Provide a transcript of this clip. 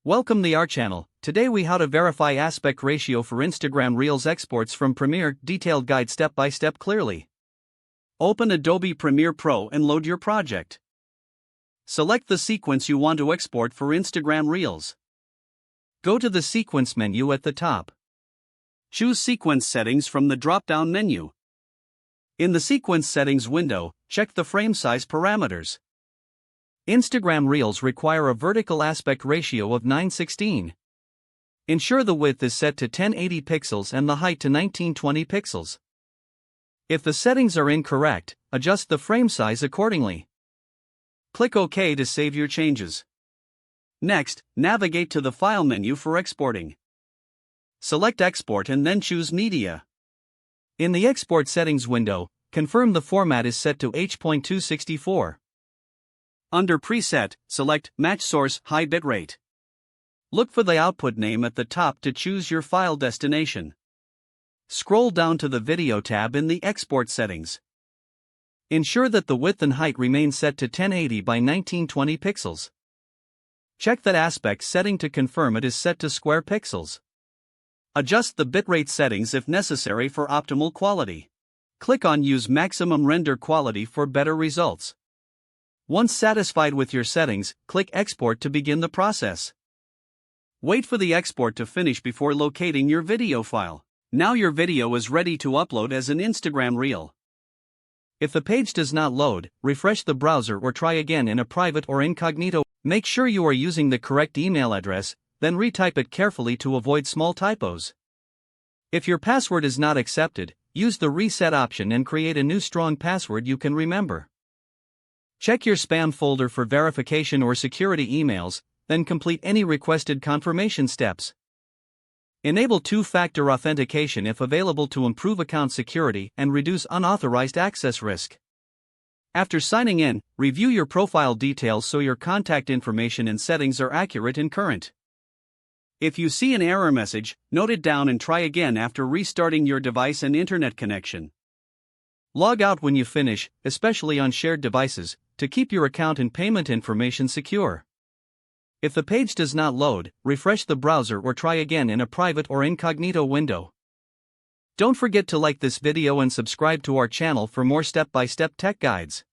Welcome to our channel. Today we how to verify aspect ratio for Instagram Reels exports from Premiere, detailed guide step by step clearly. Open Adobe Premiere Pro and load your project. Select the sequence you want to export for Instagram Reels. Go to the sequence menu at the top. Choose sequence settings from the drop-down menu. In the sequence settings window, check the frame size parameters. Instagram Reels require a vertical aspect ratio of 9:16. Ensure the width is set to 1080 pixels and the height to 1920 pixels. If the settings are incorrect, adjust the frame size accordingly. Click OK to save your changes. Next, navigate to the File menu for exporting. Select Export and then choose Media. In the Export Settings window, confirm the format is set to H.264. Under Preset, select Match Source High Bitrate. Look for the output name at the top to choose your file destination. Scroll down to the Video tab in the Export Settings. Ensure that the width and height remain set to 1080 by 1920 pixels. Check that aspect setting to confirm it is set to square pixels. Adjust the bitrate settings if necessary for optimal quality. Click on Use Maximum Render Quality for better results. Once satisfied with your settings, click Export to begin the process. Wait for the export to finish before locating your video file. Now your video is ready to upload as an Instagram Reel. If the page does not load, refresh the browser or try again in a private or incognito. Make sure you are using the correct email address, then retype it carefully to avoid small typos. If your password is not accepted, use the reset option and create a new strong password you can remember. Check your spam folder for verification or security emails, then complete any requested confirmation steps. Enable two-factor authentication if available to improve account security and reduce unauthorized access risk. After signing in, review your profile details so your contact information and settings are accurate and current. If you see an error message, note it down and try again after restarting your device and internet connection. Log out when you finish, especially on shared devices, to keep your account and payment information secure. If the page does not load, refresh the browser or try again in a private or incognito window. Don't forget to like this video and subscribe to our channel for more step-by-step tech guides.